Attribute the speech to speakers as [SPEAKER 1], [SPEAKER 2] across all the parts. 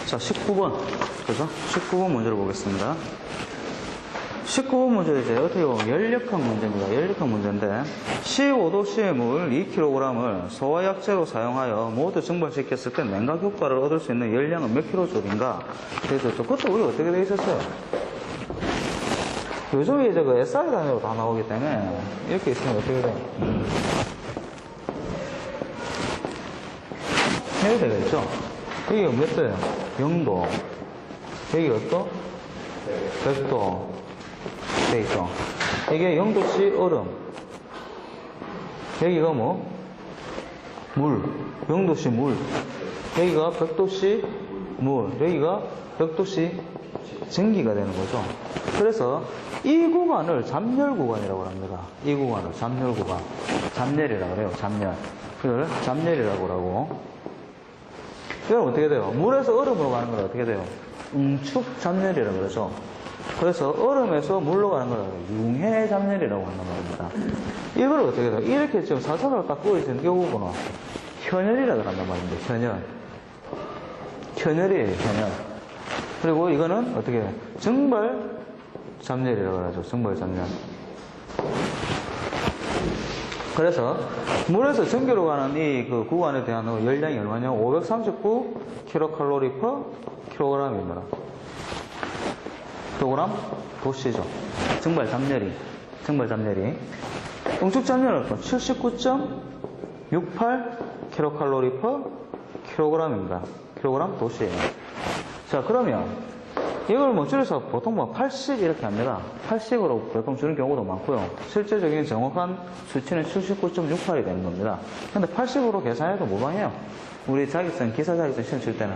[SPEAKER 1] 자, 19번. 그죠? 19번 문제를 보겠습니다. 19번 문제 이제 어떻게 보면 연력학 문제입니다. 연력학 문제인데 15도씨의 물 2kg을 소화약재로 사용하여 모두 증발시켰을 때 냉각 효과를 얻을 수 있는 열량은 몇 킬로줄인가? 그래서 그것도 우리 어떻게 돼 있었어요? 요즘에 이제 그 SI 단위로 다 나오기 때문에 이렇게 있으면 어떻게 돼? 해야 되겠죠? 이게 몇 도예요? 0도. 여기가 또 100도. 돼 있어. 이게 0도씨 얼음. 여기가 뭐? 물. 0도씨 물. 여기가 100도씨 물. 여기가 100도씨 전기가 되는 거죠. 그래서 이 구간을 잠열 구간이라고 합니다. 이 구간을 잠열 구간. 잠열이라고 그래요. 잠열. 그걸 잠열이라고 하고. 이건 어떻게 돼요? 물에서 얼음으로 가는 건 어떻게 돼요? 응축 잠열이라고 그러죠. 그래서 얼음에서 물로 가는 걸 융해 잠열이라고 한단 말입니다. 이걸 어떻게 해요? 이렇게 지금 사선으로 딱 그어있는 경우는 현열이라고 한단 말입니다. 현열. 현열이에요, 현열. 그리고 이거는 어떻게 해요? 증발 잠열이라고 하죠. 증발 잠열. 그래서 물에서 전기로 가는 이 그 구간에 대한 열량이 얼마냐? 539 kcal per kg입니다. kg 도시죠. 증발 잠열이. 응축 잠열은 79.68 kcal per kg입니다. kg 도시예요. 자, 그러면 이걸 뭐 줄여서 보통 뭐 80 이렇게 합니다. 80으로 보통 주는 경우도 많고요. 실제적인 정확한 수치는 79.68이 되는 겁니다. 근데 80으로 계산해도 무방해요. 우리 자격증, 기사 자격증 시험 칠 때는.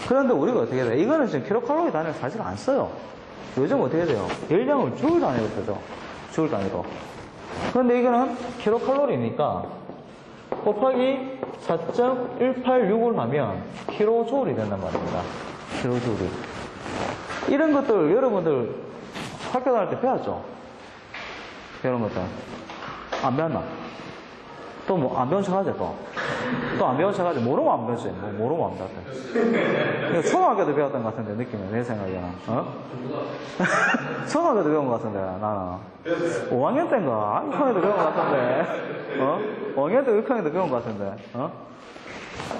[SPEAKER 1] 그런데 우리가 어떻게 돼요? 이거는 지금 킬로칼로리 단위를 사실 안 써요. 요즘 어떻게 돼요? 열량을 줄 단위로 쓰죠. 줄 단위로. 그런데 이거는 킬로칼로리니까 곱하기 4.186을 하면 킬로조울이 된단 말입니다. 킬로조울이. 이런 것들 여러분들 학교 다닐 때 배웠죠? 이런 것들. 안 배웠나? 또 뭐 안 배운 척 하지 또? 또 안 배운 척 하지? 모르면 안 배웠어요. 모르면 안 배웠어요. 초등학교도 배웠던 것 같은데 느낌이 내 생각에는. 어? 초등학교도 배운 것 같은데 나는 5학년 때인가? 6학년도 배운 것 같은데 5학년 때 6학년도 배운 것 같은데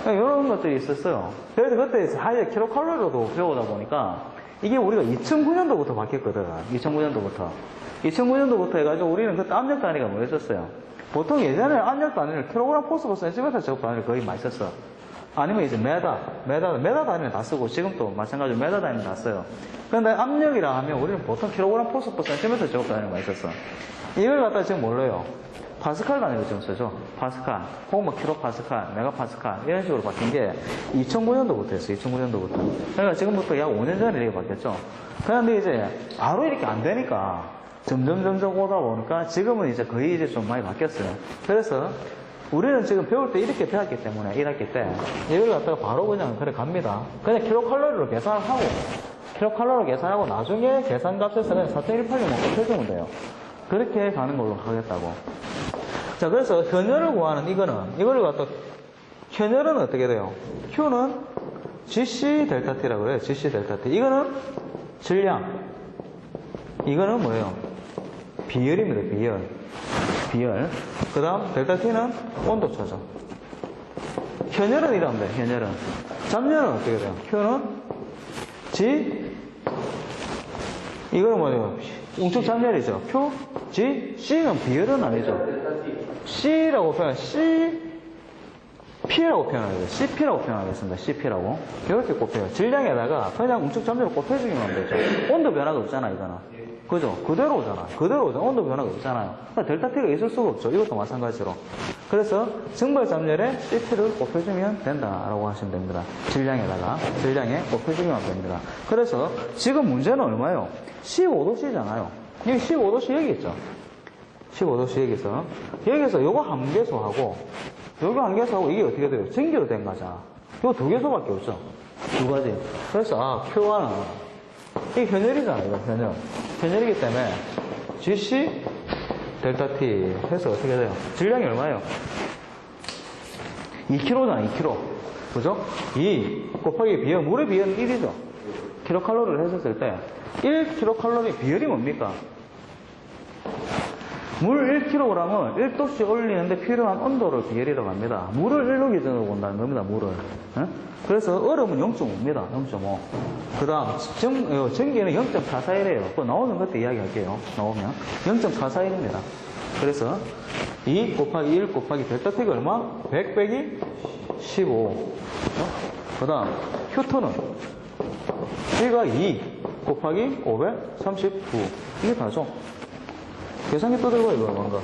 [SPEAKER 1] 이런 것들이 있었어요. 그래서 그때 하이에 킬로칼로리로도 배우다 보니까 이게 우리가 2009년도부터 바뀌었거든. 2009년도부터 해가지고 우리는 그때 압력 단위가 뭐였었어요? 보통 예전에 압력 단위를 킬로그램 포스퍼 센티미터 제곱 단위를 거의 많이 썼어. 아니면 이제 메다 단위는 다 쓰고 지금도 마찬가지로 메다 단위는 다 써요. 그런데 압력이라 하면 우리는 보통 킬로그램 포스퍼 센티미터 제곱 단위를 많이 썼어. 이걸 갖다 지금 뭘로요? 파스칼 단위로 지금 쓰죠. 파스칼, 혹은 뭐 킬로파스칼, 메가파스칼 이런 식으로 바뀐 게 2009년도부터 했어요. 2009년도부터. 그러니까 지금부터 약 5년 전에 이렇게 바뀌었죠. 그런데 이제 바로 이렇게 안 되니까 점점 오다 보니까 지금은 이제 거의 이제 좀 많이 바뀌었어요. 그래서 우리는 지금 배울 때 이렇게 배웠기 때문에 1학기 때 이걸 갖다가 바로 그냥 그래 갑니다. 그냥 킬로칼로리로 계산을 하고 나중에 계산값에서는 4.186만 곱해주면 돼요. 그렇게 가는 걸로 하겠다고. 자, 그래서 현열을 구하는 이거를 갖다 현열은 어떻게 돼요? Q는 GC 델타 T라고 그래요. GC 델타 T. 이거는 질량. 이거는 뭐예요? 비열입니다. 비열. 그 다음 델타 T는 온도차죠. 현열은 이러면 돼요. 현열은. 잠열은 어떻게 돼요? Q는 G 이거는 뭐예요? 응축 잠열이죠. Q, G, C는 비열은 아니죠. C라고 P라고 표현하겠습니다. CP라고 표현하겠습니다. CP라고. 이렇게 곱해요. 질량에다가 그냥 응축 잠열을 곱해주기만 하면 되죠. 온도 변화가 없잖아, 이거는. 그죠? 그대로 오잖아. 온도 변화가 없잖아요. 그러니까 델타 T가 있을 수가 없죠. 이것도 마찬가지로. 그래서 증발 잠열에 CP를 곱해주면 된다라고 하시면 됩니다. 질량에 곱해주면 됩니다. 그래서 지금 문제는 얼마예요? 15도씨잖아요. 여기 15도씨 여기 있죠. 15도씨 여기서 요거 한 개소하고 이게 어떻게 돼요? 전기로 된 거잖아. 요거 두 개소밖에 없죠. 두 가지. 그래서 Q1은 이게 현열이잖아. 이거 현열이기 때문에 GC 델타 T 해서 어떻게 돼요? 질량이 얼마예요? 2kg잖아. 2kg. 그죠? 2 곱하기 비열, 물의 비열은 1이죠. 킬로칼로리를 했었을 때 1kcal 비열이 뭡니까? 물 1kg을 1도씩 올리는데 필요한 온도를 비열이라고 합니다. 물을 1로 기준으로 본다는 겁니다. 물을. 그래서 얼음은 0.5입니다. 0.5. 그 다음 전기는 0.441이에요. 그거 나오는 것도 이야기할게요. 나오면 0.441입니다. 그래서 2 곱하기 1 곱하기 델타 T가 얼마? 100 빼기 15. 그 다음 휴토는 T가 2 곱하기 539. 이게 다죠. 계산기 떠들고 이거 뭔가.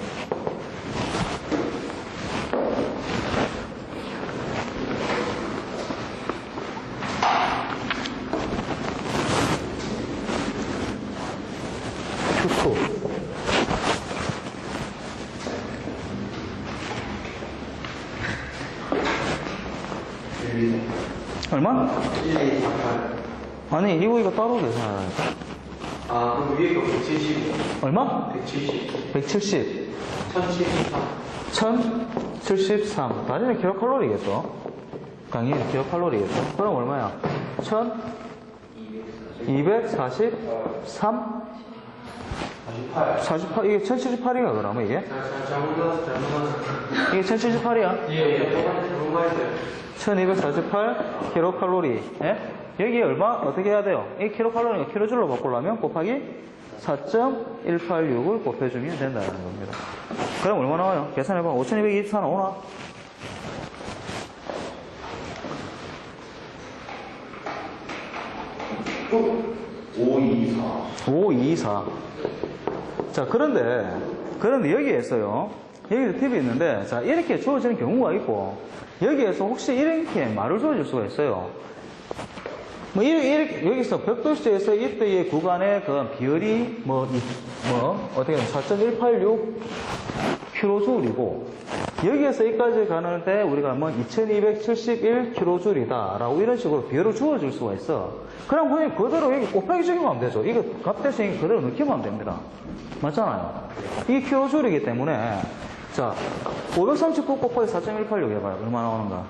[SPEAKER 1] 휴토. 얼마?
[SPEAKER 2] 1248.
[SPEAKER 1] 아니, 이거 따로 계산하라니까.
[SPEAKER 2] 아, 그럼 위에 거 170.
[SPEAKER 1] 얼마?
[SPEAKER 2] 170.
[SPEAKER 1] 170.
[SPEAKER 2] 1073.
[SPEAKER 1] 1073. 나중에 킬로칼로리겠죠? 강의 킬로칼로리겠죠? 그럼 얼마야? 1243?
[SPEAKER 2] 48.
[SPEAKER 1] 48, 이게 1078이야, 그러면 이게?
[SPEAKER 2] 잘못 넣었어.
[SPEAKER 1] 이게 1078이야?
[SPEAKER 2] 예, 잘못 말했어요.
[SPEAKER 1] 1248 킬로칼로리. 예? 여기 얼마? 어떻게 해야 돼요? 이 킬로칼로리가 킬로줄로 바꾸려면 곱하기 4.186을 곱해주면 된다는 겁니다. 그럼 얼마 나와요? 계산해보면 5224 나오나?
[SPEAKER 2] 또 524.
[SPEAKER 1] 524. 자, 그런데 여기에서요. 여기도 팁이 있는데, 자, 이렇게 주어지는 경우가 있고, 여기에서 혹시 이렇게 말을 주어질 수가 있어요. 뭐, 이렇게, 여기서 벽돌시에서 이때의 구간의 그 비율이 어떻게 보면 4.186 킬로줄이고, 여기에서 여기까지 가는데 우리가 뭐 2271 킬로줄이다 라고 이런 식으로 비율을 주어줄 수가 있어. 그럼 그냥 그대로 여기 곱하기 적용하면 하면 되죠. 이거 값 대신 그대로 넣기만 하면 됩니다. 맞잖아요. 이게 킬로줄이기 때문에, 자, 539 곱하기 4.186 해봐요. 얼마 나오는가?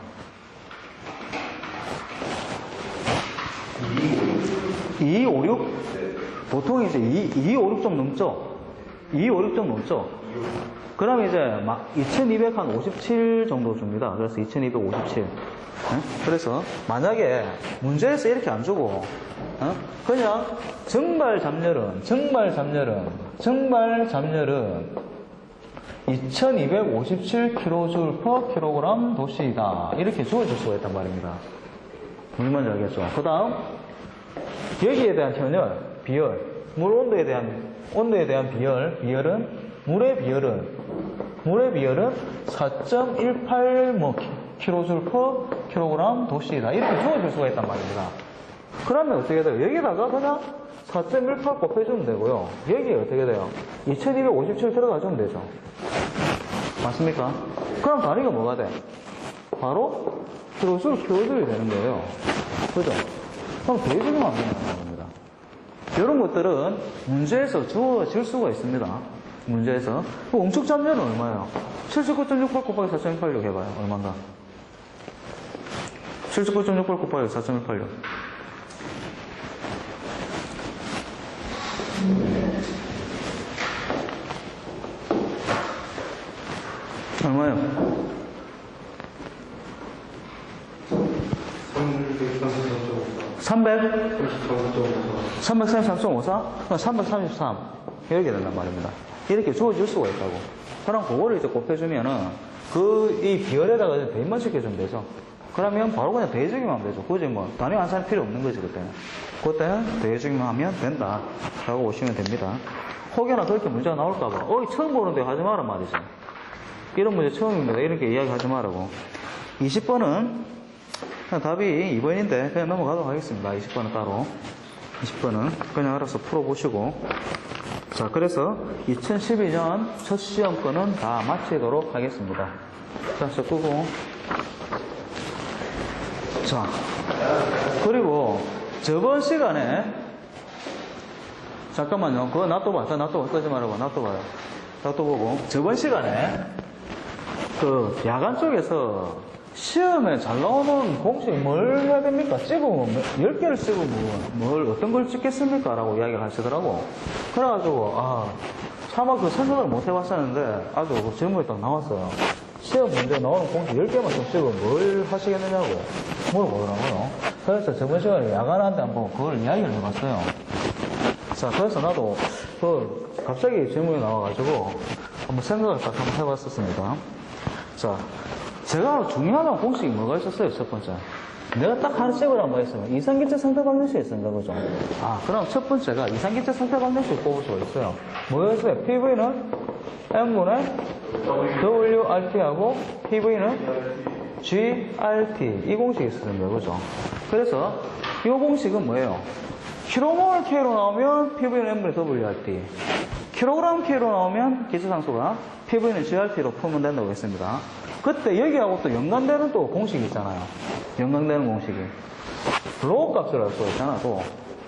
[SPEAKER 1] 256? 보통 이제 256 좀 넘죠? 256 좀 넘죠? 그럼 이제 막 2257 정도 줍니다. 그래서 2257. 그래서 만약에 문제에서 이렇게 안 주고, 그냥 정발 잡열은 2257kJ/kg 도시이다. 이렇게 주어질 수가 있단 말입니다. 무슨 말인지 알겠죠? 그 다음, 여기에 대한 현열, 비열, 물 온도에 대한 물의 비열은 4.18 kJ/kg 도시이다. 이렇게 주어질 수가 있단 말입니다. 그러면 어떻게 돼요? 여기다가 그냥 4.18 곱해주면 되고요. 여기에 어떻게 돼요? 2257 들어가주면 되죠. 맞습니까? 그럼 단위가 뭐가 돼? 바로 킬로줄이 되는 거예요. 그죠? 그럼 대주면 안 되는 겁니다. 이런 것들은 문제에서 주어질 수가 있습니다. 문제에서. 옹축 잡열은 얼마예요? 79.68 곱하기 4.186 해봐요. 얼마인가? 79.68 곱하기 4.186. 얼마예요? 333.54? 333. 이렇게 된단 말입니다. 이렇게 주어질 수가 있다고. 그럼 그거를 이제 곱해주면은, 이 비열에다가 대입만 시켜주면 되죠. 그러면 바로 그냥 더해주기만 하면 되죠. 굳이 뭐, 단위 환산이 필요 없는 거지, 그때는. 그때는 더해주기만 하면 된다. 라고 보시면 됩니다. 혹여나 그렇게 문제가 나올까봐, 처음 보는데 하지 마라 말이죠. 이런 문제 처음입니다. 이렇게 이야기하지 말라고. 20번은, 그냥 답이 2번인데, 그냥 넘어가도록 하겠습니다. 20번은 따로. 20번은 그냥 알아서 풀어보시고. 자, 그래서 2012년 첫 시험 거는 다 마치도록 하겠습니다. 자, 저 끄고. 자, 그리고 저번 시간에, 잠깐만요. 그거 놔둬봐. 끄지 말고 놔둬봐요. 놔둬보고. 저번 시간에, 야간 쪽에서 시험에 잘 나오는 공식 뭘 해야 됩니까? 찍으면 10개를 찍으면 뭘 어떤 걸 찍겠습니까? 라고 이야기를 하시더라고. 그래가지고 차마 그 생각을 못 해봤었는데 아주 그 질문이 딱 나왔어요. 시험 문제 나오는 공식 10개만 좀 찍으면 뭘 하시겠느냐고 물어보더라고요. 그래서 저번 시간에 야간한테 한번 그걸 이야기를 해봤어요. 자, 그래서 나도 갑자기 질문이 나와가지고 한번 생각을 딱 한번 해봤었습니다. 자, 제가 중요한 공식이 뭐가 있었어요? 첫 번째. 내가 딱 하나 찍으란 뭐 있으면 이상기체 상태 방정식이 있습니다. 그죠? 그럼 첫 번째가 이상기체 상태 방정식을 뽑을 수가 있어요. 뭐였어요? PV는 M분의 WRT하고 PV는 GRT. 이 공식이 있습니다. 그죠? 그래서 이 공식은 뭐예요? 킬로몰 K로 나오면 PV는 M분의 WRT. 킬로그램 K로 나오면 기체상수가 PV는 GRT로 풀면 된다고 했습니다. 그때 여기하고 또 연관되는 또 공식이 있잖아요. 연관되는 공식이. 로우 값을 알 수가 있잖아, 또.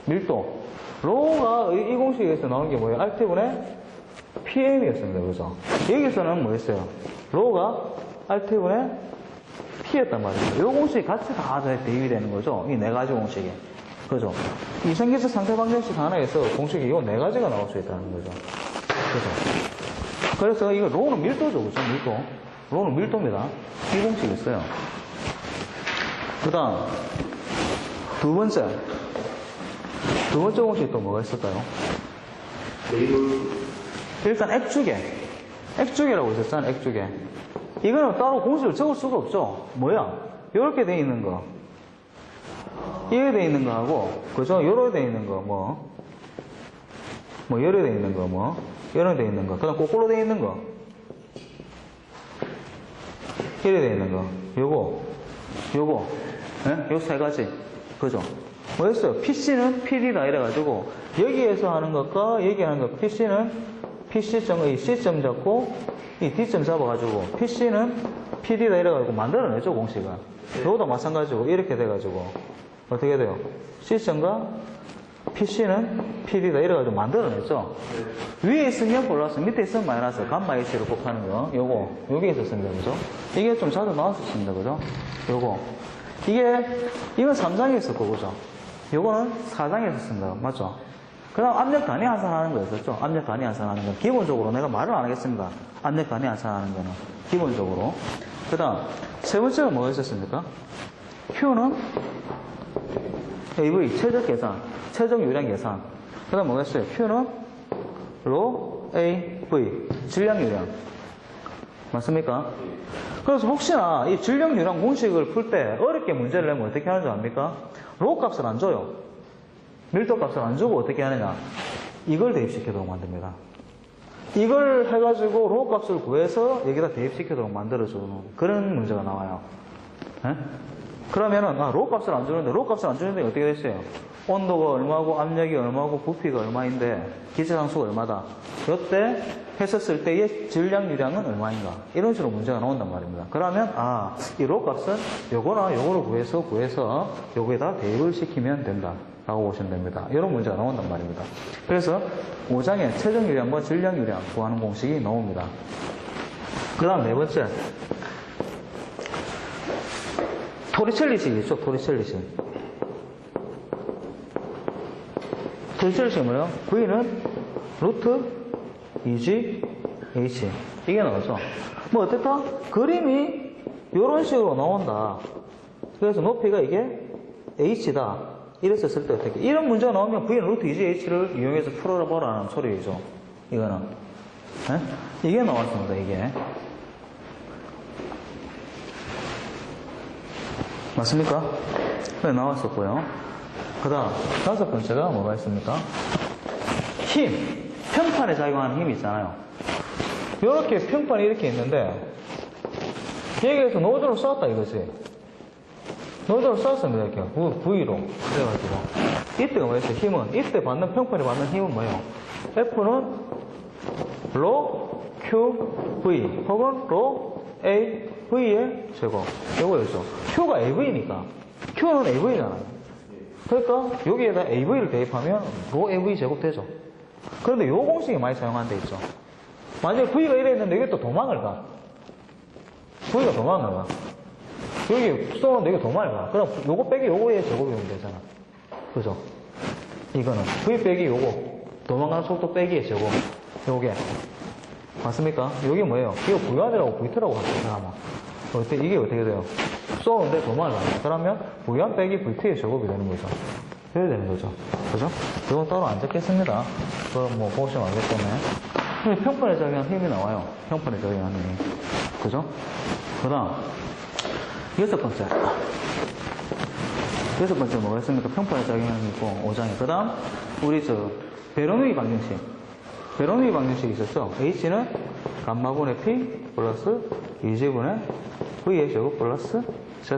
[SPEAKER 1] 밀도. 로우가 이 공식에서 나오는 게 뭐예요? RT분의 PM이었습니다. 그죠? 여기서는 뭐였어요? 로우가 RT분의 P였단 말이에요. 이 공식이 같이 다 대입이 되는 거죠. 이 네 가지 공식이. 그죠? 이상기체 상태 방정식 하나에서 공식이 이 네 가지가 나올 수 있다는 거죠. 그죠? 그래서 이거 로우는 밀도죠. 그죠? 밀도. 로우는 밀도입니다. 이 공식이 있어요. 그 다음, 두 번째 공식이 또 뭐가 있을까요? 일단 액주계라고 있었잖아요. 액주계. 이거는 따로 공식을 적을 수가 없죠. 뭐야? 이렇게 돼 있는 거. 이렇게 돼 있는 거하고, 그죠? 요렇게 돼 있는 거, 요렇게 돼 있는 거, 요렇게 돼 있는 거. 그 다음 거꾸로 돼 있는 거. 이렇게 돼 있는 거. 요거. 예? 요 세 가지. 그죠? 뭐였어요? PC는 PD다 이래가지고, 여기에서 하는 것과 여기 하는 것, PC는 PC점, 이 C점 잡고, 이 D점 잡아가지고, PC는 PD다 이래가지고 만들어내죠, 공식을. 요거도 마찬가지고, 이렇게 돼가지고, 어떻게 돼요? C점과 PC는 PD다 이래가지고 만들어냈죠? 위에 있으면 플러스, 밑에 있으면 마이너스, 감마 H로 곱하는 거, 요게 있었습니다. 그죠? 이게 좀 자주 나왔었습니다. 그죠? 이건 3장에 있었고, 그죠? 요거는 4장에 있었습니다. 맞죠? 그 다음 압력 단위 환산하는 거였었죠? 압력 단위 환산하는 건. 기본적으로 내가 말을 안 하겠습니다. 압력 단위 환산하는 거는. 기본적으로. 그 다음, 세 번째가 뭐가 있었습니까? Q는 AV, 최적 계산, 최적 유량 계산. 그 다음 뭐겠어요? Q는 로 AV, 질량 유량. 맞습니까? 그래서 혹시나 이 질량 유량 공식을 풀 때 어렵게 문제를 내면 어떻게 하는 줄 압니까? 로 값을 안 줘요. 밀도 값을 안 주고 어떻게 하느냐? 이걸 대입시키도록 만듭니다. 이걸 해가지고 로 값을 구해서 여기다 대입시키도록 만들어주는 그런 문제가 나와요. 에? 그러면은 로 값을 안 주는데 어떻게 됐어요? 온도가 얼마고 압력이 얼마고 부피가 얼마인데 기체상수가 얼마다. 이때 했었을 때의 질량 유량은 얼마인가. 이런 식으로 문제가 나온단 말입니다. 그러면 이 로 값은 요거나 요거를 구해서 요거에다 대입을 시키면 된다 라고 보시면 됩니다. 이런 문제가 나온단 말입니다. 그래서 5장에 최적 유량과 질량 유량 구하는 공식이 나옵니다. 그 다음 네 번째, 토리첼리식이 있죠. 토리첼리식이 뭐예요? V는 루트 2G H. 이게 나오죠. 뭐 어쨌든 그림이 이런 식으로 나온다. 그래서 높이가 이게 H다. 이랬었을 때 어떻게? 이런 문제가 나오면 V는 루트 2G H를 이용해서 풀어보라는 소리죠. 이거는. 네? 이게 나왔습니다. 이게. 맞습니까? 네, 나왔었고요. 그 다음, 다섯 번째가 뭐가 있습니까? 힘. 평판에 작용하는 힘이 있잖아요. 이렇게 평판이 이렇게 있는데, 여기에서 노즐을 쐈다 이거지. 노즐을 쐈습니다. 이렇게. V로. 그래가지고. 이때가 뭐였어요? 힘은. 이때 받는, 평판이 받는 힘은 뭐예요? F는 로 Q V 혹은 로 A V의 제곱. 요거였죠. Q가 AV니까. Q는 AV잖아요. 그러니까 여기에다 AV를 대입하면 로 AV 제곱 되죠. 그런데 요 공식이 많이 사용한 데 있죠. 만약에 V가 이래 있는데 이게 또 도망을 가. V가 도망을 가. 여기 쏘는데 이게 더 많이 가. 그럼 요거 빼기 요거의 제곱이면 되잖아. 그죠? 이거는 V 빼기 요거. 도망가는 속도 빼기의 제곱. 요게. 맞습니까? 여기 뭐예요? 이거 V1이라고 V2라고 하는 사람은. 이게 어떻게 돼요? 쏘는데 더 많이 가요. 그러면 V1 빼기 V2의 제곱이 되는 거죠. 이래야 되는 거죠. 그죠? 이건 따로 안 적겠습니다. 그럼 뭐 보시면 알기 때문에. 평판에 적용한 힘이 나와요. 평판에 적용한 힘이. 그죠? 그 다음, 여섯 번째 뭐가 있습니까? 평판에 적용한 힘이 있고, 5장에. 그 다음, 우리 베르누이 방정식. 베르누이 방정식이 있었죠? H는 감마분의 P 플러스 2제분의 V의 제곱 플러스 Z.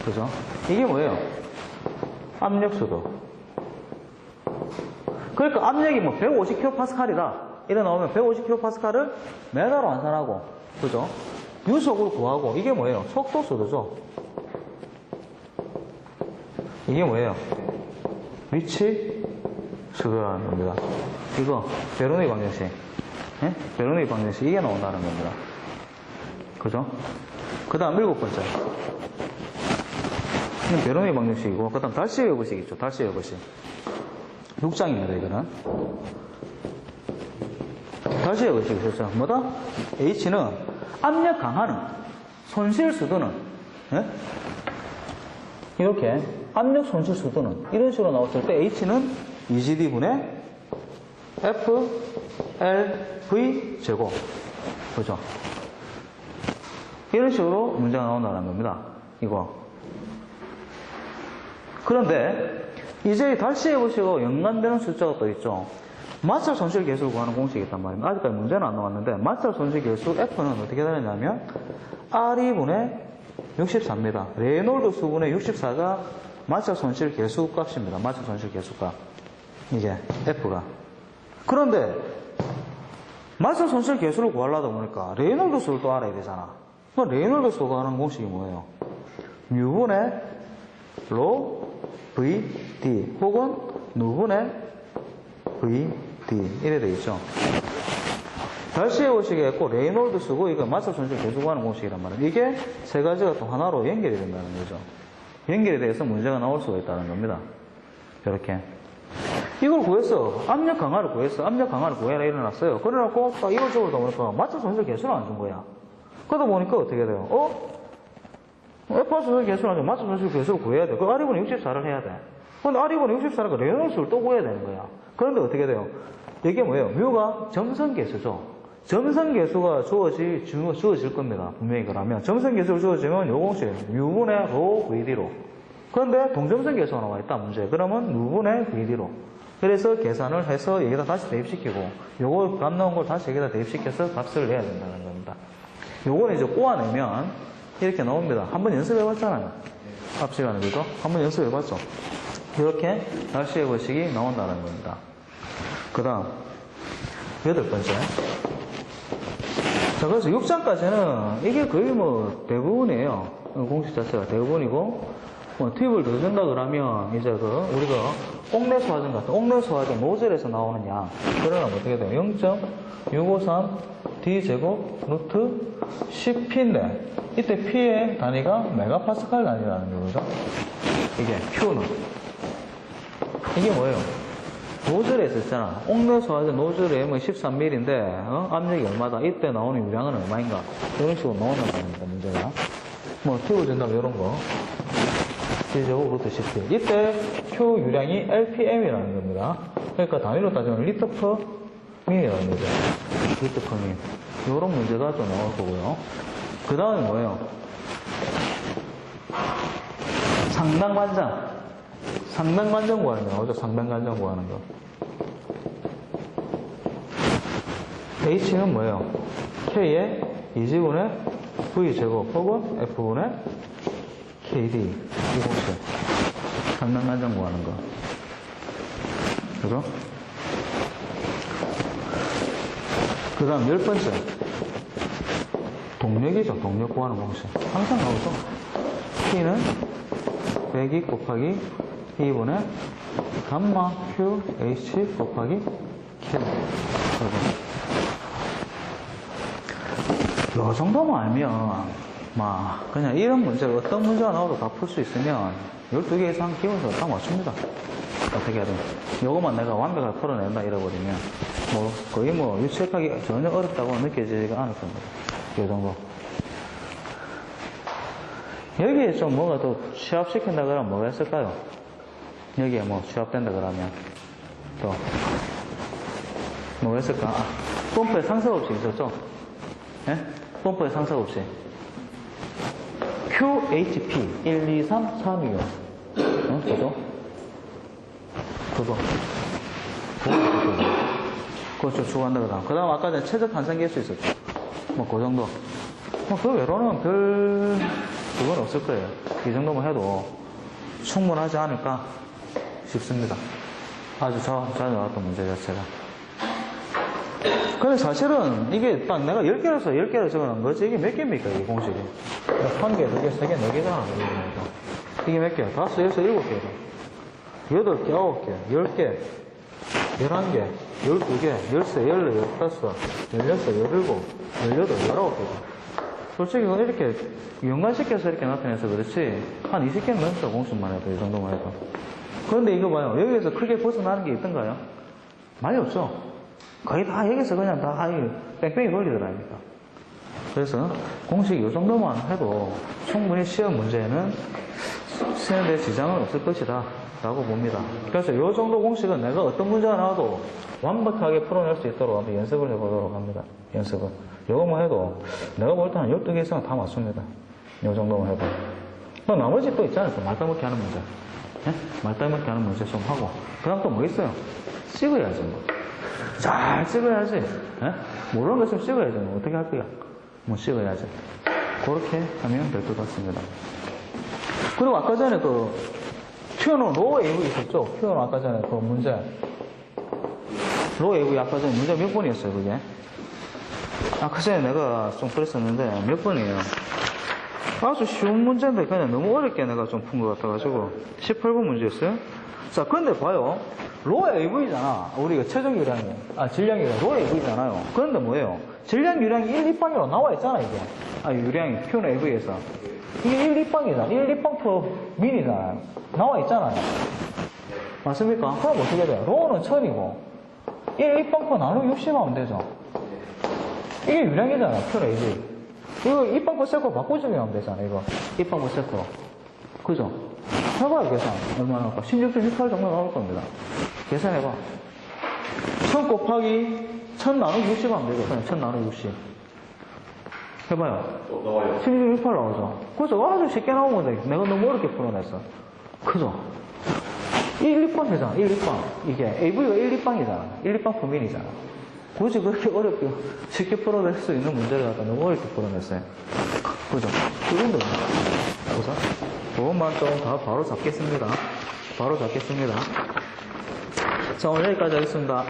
[SPEAKER 1] 그죠? 이게 뭐예요? 압력수도. 그러니까 압력이 뭐 150kPa이다. 이래 나오면 150kPa를 메가로 환산하고, 그죠? 유속을 구하고, 이게 뭐예요? 속도수도죠. 이게 뭐예요? 위치 수도라는 겁니다. 이거, 베르누이 방정식. 예? 베르누이 방정식. 이게 나온다는 겁니다. 그죠? 그 다음, 7번째. 이건 베르누이 방정식이고, 그 다음, 달시의 여부식 있죠. 달시의 여부식. 6장입니다, 이거는. 달시의 여부식 있었죠. 뭐다? H는 압력 강하는, 손실 수도는, 예? 이렇게, 압력 손실 수도는, 이런 식으로 나왔을 때 H는 2GD분의 F, L, V 제곱. 그죠? 이런 식으로 문제가 나온다는 겁니다. 이거. 그런데, 이제 달시의 여부식하고 연관되는 숫자가 또 있죠. 마찰 손실 계수를 구하는 공식이 있단 말입니다. 아직까지 문제는 안 나왔는데, 마찰 손실 계수 F는 어떻게 되느냐면, R2분의 64입니다. 레놀드 수분의 64가 마찰 손실 계수 값입니다. 마찰 손실 계수 값. 이게 F가. 그런데, 마찰 손실 계수를 구하려다 보니까, 레놀드 수를 또 알아야 되잖아. 그럼 레놀드 수가 구하는 공식이 뭐예요? U분의 로 VD 혹은 누분의 VD 이래 되겠죠. 달시의 공식에 있고 레이놀드 쓰고 이거 마찰 손실 계수 구하는 공식이란 말이에요. 이게 세 가지가 또 하나로 연결이 된다는 거죠. 연결이 돼서 문제가 나올 수가 있다는 겁니다. 이렇게 이걸 구했어. 압력 강화를 구했어. 압력 강화를 구해라 일어났어요. 그래놓고 딱 이걸 적어다 보니까 마찰 손실 계수를 안 준 거야. 그러다 보니까 어떻게 돼요? F 손실 계수는 아니고 마찰 손실 계수를 구해야 돼. 그 R이분의 64를 해야 돼. 근데 R이분의 64니까 레놀드수를 또 구해야 되는 거야. 그런데 어떻게 돼요? 이게 뭐예요? 뮤가 점선 계수죠. 점선 계수가 주어질 겁니다. 분명히 그러면. 점선 계수를 주어지면 요 공식, 뮤분의 로 VD로. 그런데 동점선 계수가 나와 있다, 문제. 그러면 누분의 VD로. 그래서 계산을 해서 여기다 다시 대입시키고, 요거 값 나온 걸 다시 여기다 대입시켜서 값을 내야 된다는 겁니다. 요거는 이제 꼬아내면 이렇게 나옵니다. 한번 연습해봤잖아요. 앞 시간에, 그죠? 한번 연습해봤죠? 이렇게 달시의 거식이 나온다는 겁니다. 그 다음, 8번째. 자, 그래서 6장까지는 이게 거의 뭐 대부분이에요. 공식 자체가 대부분이고, 뭐 팁을 더 준다 그러면 이제 우리가 옥내수화전 같은, 옥내수화전 노즐에서 나오는 양, 그러면 어떻게 돼요? 0.653 D제곱 루트 10P인데, 이때 P의 단위가 메가파스칼 단위라는 거죠. 이게 Q는. 이게 뭐예요? 노즐에 있었잖아. 옥내수화전 노즐의 M은 13mm인데, 압력이 얼마다? 이때 나오는 유량은 얼마인가? 이런 식으로 나온단 말입니다, 문제가. 뭐, 팁을 준다면 이런 거. D제곱 루트 10P. 이때 Q 유량이 LPM이라는 겁니다. 그러니까 단위로 따지면 리터 퍼 민이라는 거죠. 리터 퍼 민. 이런 문제가 좀 나올 거고요. 그 다음에 뭐예요? 상당관장. 상당관장 구하는 거 나오죠? 상당관장 구하는 거. H는 뭐예요? K의 2지분의 V제곱 혹은 F분의 KD. 이 공식. 상당관장 구하는 거. 그죠? 그 다음 10번째. 동력이죠. 동력 구하는 공식. 항상 나오죠. T는 102 곱하기 2분의 감마 Q H 곱하기 K. 이 정도만 알면 그냥 이런 문제가 어떤 문제가 나와도 다 풀 수 있으면 12개 이상 기본적으로 다 맞춥니다. 어떻게 하든. 요것만 내가 완벽하게 풀어낸다 이래버리면, 거의 유출하기 전혀 어렵다고 느껴지지가 않을 겁니다. 요 정도. 여기에 좀 뭐가 더 취합시킨다 그러면 뭐가 있을까요? 여기에 취합된다 그러면, 또, 뭐가 있을까? 펌프에 상승업체 있었죠? 예? 펌프에 상승업체. QHP 1, 2, 3, 4, 6. 그죠? 그거. 그거 주고한다 그다음. 그 다음 아까 전에 최저 탄생 개수 있었죠? 그 정도. 그 외로는 그건 없을 거예요. 이 정도만 해도 충분하지 않을까 싶습니다. 아주 자주 나왔던 문제 자체가. 근데 사실은 이게 딱 내가 10개로서 10개를 적어놓은 거지. 이게 몇 개입니까, 이게 공식이? 1개, 2개, 3개, 4개잖아. 이게 몇 개야? 5, 6, 7개다. 8개, 9개, 10개, 11개, 12개, 13, 14, 15, 16, 17, 18, 19개다. 솔직히 이렇게 연관시켜서 이렇게 나타내서 그렇지 한 20개는 넘죠, 공식만 해도. 이 정도만 해도. 그런데 이거 봐요. 여기에서 크게 벗어나는 게 있던가요? 많이 없죠. 거의 다 여기서 그냥 다 뺑뺑이 걸리더라니까. 그래서 공식 이 정도만 해도 충분히 시험 문제에는 쓰는데 지장은 없을 것이다 라고 봅니다. 그래서 이 정도 공식은 내가 어떤 문제가 나와도 완벽하게 풀어낼 수 있도록 한번 연습을 해보도록 합니다. 연습을. 이거만 해도 내가 볼 때 한 12개 이상은 다 맞춥니다. 이 정도만 해도. 나머지 또 있잖아요. 또 말따먹기 하는 문제. 예? 말따먹기 하는 문제 좀 하고. 그 다음 또 뭐 있어요? 찍어야지 뭐. 잘 찍어야지. 예? 모르는 거 좀 찍어야지. 어떻게 할 거야? 찍어야지. 그렇게 하면 될 것 같습니다. 그리고 아까 전에 튜너 로우 웨이브 있었죠? 튜너 아까 전에 문제. 로우 웨이브 아까 전에 문제 몇 번이었어요, 그게? 아까 전에 내가 좀 그랬었는데 몇 번이에요? 아주 쉬운 문제인데 그냥 너무 어렵게 내가 좀 푼 것 같아가지고 18번 문제였어요? 자, 근데 봐요. 로우 AV잖아. 우리가 최종 유량이. 질량이 로우 AV잖아요. 그런데 뭐예요? 질량 유량이 1, 2빵이라고 나와 있잖아, 이게. 유량이 튜너 AV에서. 이게 1, 2빵이잖아. 1, 2빵 per min이잖아요. 나와 있잖아요. 맞습니까? 그럼 어떻게 돼요? 로우는 1000이고 1, 2빵 per 나누기 60 하면 되죠. 이게 유량이잖아, 튜너 AV. 이거 2빵 per second 바꿔주면 하면 되잖아, 이거. 2빵 per second. 그죠? 해봐요, 계산. 얼마나 나올까? 16.68 정도 나올 겁니다. 계산해봐. 1000 곱하기 1000 나누기 60 하면 되죠. 그냥 1000 나누기 60. 해봐요.
[SPEAKER 2] 나와요.
[SPEAKER 1] 16.68 나오죠. 그죠? 아주 쉽게 나온 건데, 내가 너무 어렵게 풀어냈어. 그죠? 1, 2빵이잖아, 1, 2빵. 이게 AV가 1, 2빵이잖아. 1, 2빵 범인이잖아. 굳이 그렇게 어렵게, 쉽게 풀어낼 수 있는 문제를 갖다 너무 어렵게 풀어냈어요. 그죠? 그 정도입니다. 그죠? 그것만 좀 다 바로 잡겠습니다. 바로 잡겠습니다. 자, 오늘 여기까지 하겠습니다.